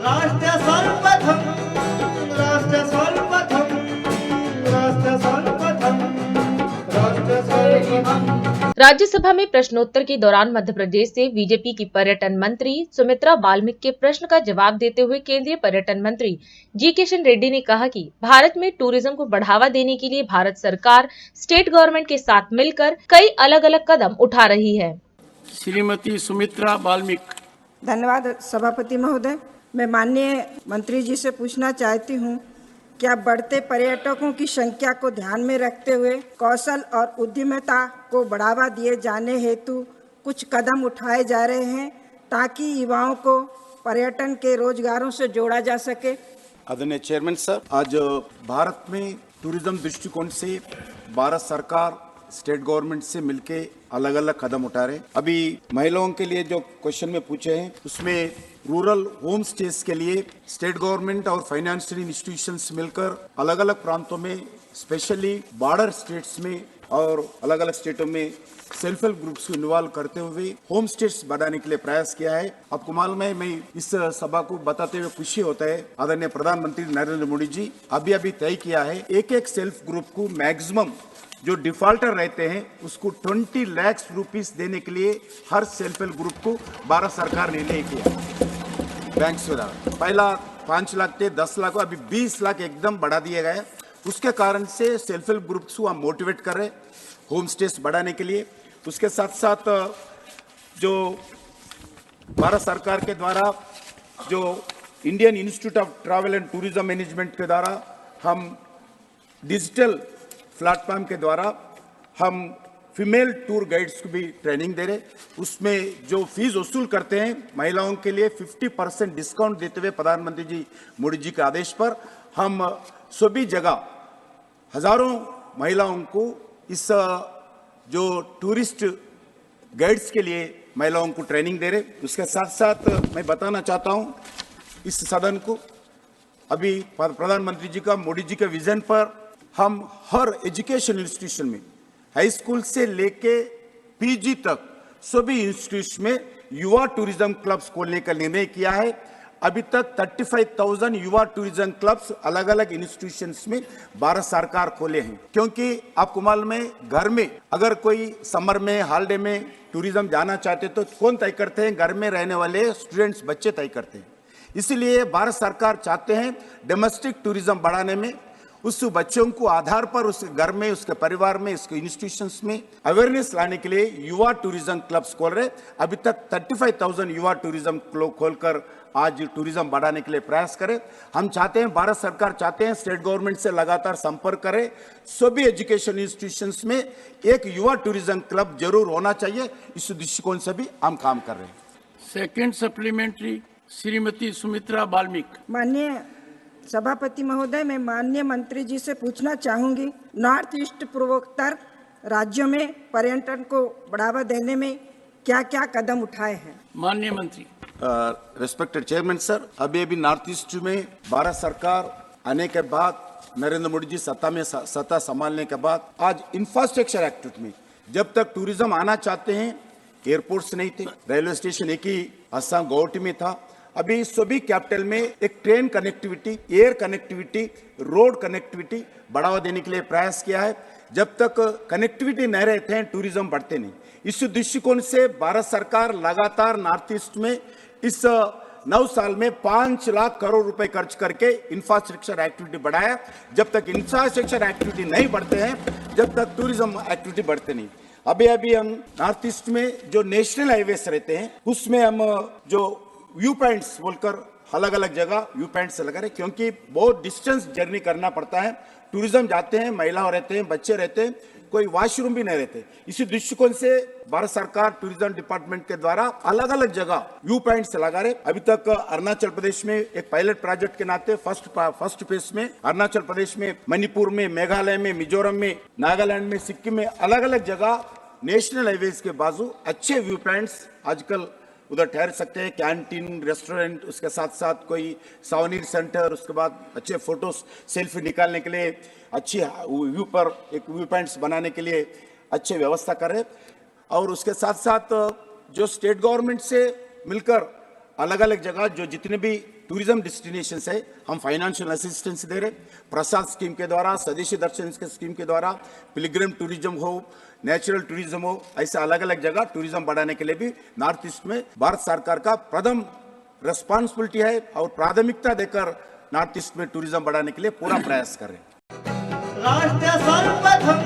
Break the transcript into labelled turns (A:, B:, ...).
A: राष्ट्र सर्वप्रथम राष्ट्र सर्वप्रथम राष्ट्र सर्वप्रथम राष्ट्र सर्वप्रथम।
B: राज्यसभा में प्रश्नोत्तर के दौरान मध्य प्रदेश से बीजेपी की पर्यटन मंत्री सुमित्रा बाल्मिक के प्रश्न का जवाब देते हुए केंद्रीय पर्यटन मंत्री जी किशन रेड्डी ने कहा कि भारत में टूरिज्म को बढ़ावा देने के लिए भारत सरकार स्टेट गवर्नमेंट के साथ मिलकर कई अलग अलग कदम उठा रही है।
C: श्रीमती सुमित्रा बाल्मिक।
D: धन्यवाद सभापति महोदय। मैं माननीय मंत्री जी से पूछना चाहती हूँ, क्या बढ़ते पर्यटकों की संख्या को ध्यान में रखते हुए कौशल और उद्यमिता को बढ़ावा दिए जाने हेतु कुछ कदम उठाए जा रहे हैं ताकि युवाओं को पर्यटन के रोजगारों से जोड़ा जा सके?
E: आदरणीय चेयरमैन सर, आज भारत में टूरिज्म दृष्टिकोण से भारत सरकार स्टेट गवर्नमेंट से मिलके अलग अलग कदम उठा रहे हैं। अभी महिलाओं के लिए जो क्वेश्चन में पूछे हैं उसमें रूरल होम स्टेज के लिए स्टेट गवर्नमेंट और फाइनेंशियल इंस्टीट्यूशंस मिलकर अलग अलग प्रांतों में स्पेशली बॉर्डर स्टेट्स में और अलग अलग स्टेटों में सेल्फ हेल्प ग्रुप्स को इन्वॉल्व करते हुए होम स्टेट्स बढ़ाने के लिए प्रयास किया है। आपको मालूम है, मैं इस सभा को बताते हुए खुशी होता है, आदरणीय प्रधानमंत्री नरेंद्र मोदी जी अभी तय किया है एक एक सेल्फ ग्रुप को मैक्सिमम जो डिफॉल्टर रहते हैं उसको 20 लाख रुपीस देने के लिए हर सेल्फ हेल्प ग्रुप को भारत सरकार ने निर्णय किया। बैंक से पहला 5 लाख थे, 10 लाख, अभी 20 लाख एकदम बढ़ा दिया गया। उसके कारण से सेल्फ हेल्प ग्रुप्स को हम मोटिवेट कर रहे होम स्टेज बढ़ाने के लिए। उसके साथ साथ जो भारत सरकार के द्वारा जो Indian institute of travel and tourism management के द्वारा हम डिजिटल प्लेटफॉर्म के द्वारा हम फीमेल टूर गाइड्स को भी ट्रेनिंग दे रहे। उसमें जो फीस वसूल करते हैं महिलाओं के लिए 50% डिस्काउंट देते हुए प्रधानमंत्री जी मोदी जी के आदेश पर हम सभी जगह हजारों महिलाओं को इस जो टूरिस्ट गाइड्स के लिए महिलाओं को ट्रेनिंग दे रहे। उसके साथ साथ मैं बताना चाहता हूं इस सदन को, अभी प्रधानमंत्री जी का मोदी जी के विजन पर हम हर एजुकेशन इंस्टीट्यूशन में हाई स्कूल से लेके पीजी तक सभी इंस्टीट्यूशन में युवा टूरिज्म क्लब्स खोलने का निर्णय किया है। अभी तक 35,000 युवा टूरिज्म क्लब्स अलग अलग इंस्टीट्यूशंस में भारत सरकार खोले हैं, क्योंकि आपको मालूम है घर में अगर कोई समर में हॉलिडे में टूरिज्म जाना चाहते तो कौन तय करते हैं? घर में रहने वाले स्टूडेंट्स बच्चे तय करते हैं। इसलिए भारत सरकार चाहते हैं डोमेस्टिक टूरिज्म बढ़ाने में उस बच्चों को आधार पर उस घर में उसके परिवार में उसके इंस्टीट्यूशंस में अवेयरनेस लाने के लिए युवा टूरिज्म क्लब्स खोल रहे। अभी तक 35,000 युवा टूरिज्म क्लब खोलकर आज टूरिज्म बढ़ाने के लिए प्रयास करें। हम चाहते हैं, भारत सरकार चाहते हैं स्टेट गवर्नमेंट से लगातार संपर्क करें। सभी एजुकेशन इंस्टीट्यूशंस में एक युवा टूरिज्म क्लब जरूर होना चाहिए। इस दृष्टिकोण से भी हम काम कर रहे हैं।
C: Second supplementary Shrimati Sumitra Balmik.
D: माननीय सभापति महोदय, मैं माननीय मंत्री जी से पूछना चाहूंगी, नॉर्थ ईस्ट पूर्वोत्तर राज्यों में पर्यटन को बढ़ावा देने में क्या क्या कदम उठाए हैं?
C: माननीय मंत्री।
E: रेस्पेक्टेड चेयरमैन सर, अभी नॉर्थ ईस्ट में भारत सरकार आने के बाद नरेंद्र मोदी जी सत्ता संभालने के बाद आज इंफ्रास्ट्रक्चर एक्टिविटी में जब तक टूरिज्म आना चाहते हैं एयरपोर्ट्स नहीं थे, रेलवे स्टेशन एक ही असम गुवाहाटी में था। अभी सभी कैपिटल में एक train connectivity, air connectivity, road connectivity बढ़ावा देने के लिए प्रयास किया है। जब तक कनेक्टिविटी नहीं रहते हैं टूरिज्म बढ़ते नहीं। इस दृष्टिकोण से भारत सरकार लगातार नॉर्थ ईस्ट में इस 9 साल में 5 लाख करोड़ रुपए खर्च करके इंफ्रास्ट्रक्चर एक्टिविटी बढ़ाया। जब तक इंफ्रास्ट्रक्चर एक्टिविटी नहीं बढ़ते हैं, जब तक टूरिज्म एक्टिविटी बढ़ते नहीं। अभी हम नॉर्थ ईस्ट में जो नेशनल हाईवेज रहते हैं उसमें हम जो व्यू पॉइंट्स बोलकर अलग अलग जगह व्यू पॉइंट्स लगा रहे, क्योंकि बहुत डिस्टेंस जर्नी करना पड़ता है। टूरिज्म जाते हैं, महिला रहते हैं, बच्चे रहते हैं, कोई वॉशरूम भी नहीं रहते। इसी दृष्टिकोण से भारत सरकार टूरिज्म डिपार्टमेंट के द्वारा अलग अलग जगह व्यू पॉइंट्स लगा रहे। अभी तक अरुणाचल प्रदेश में एक पायलट प्रोजेक्ट के नाते फर्स्ट फेज में अरुणाचल प्रदेश में, मणिपुर में, मेघालय में, मिजोरम में, नागालैंड में, सिक्किम में अलग अलग जगह नेशनल हाईवेज के बाजू अच्छे व्यू पॉइंट्स आजकल उधर ठहर सकते हैं। कैंटीन, रेस्टोरेंट, उसके साथ साथ कोई सावनीर सेंटर, उसके बाद अच्छे फोटोज सेल्फी निकालने के लिए अच्छी व्यू पर एक व्यू पॉइंट्स बनाने के लिए अच्छे व्यवस्था करें। और उसके साथ साथ जो स्टेट गवर्नमेंट से मिलकर अलग अलग जगह जो जितने भी टूरिज्म डेस्टिनेशंस है हम फाइनेंशियल असिस्टेंस दे रहे, प्रसाद स्कीम के द्वारा, स्वदेशी दर्शन के स्कीम के द्वारा, पिलग्रिम टूरिज्म हो, नेचुरल टूरिज्म हो, ऐसे अलग अलग जगह टूरिज्म बढ़ाने के लिए भी नॉर्थ ईस्ट में भारत सरकार का प्रथम रिस्पॉन्सिबिलिटी है और प्राथमिकता देकर नॉर्थ ईस्ट में टूरिज्म बढ़ाने के लिए पूरा प्रयास कर रहे हैं।
A: राष्ट्र सर्वप्रथम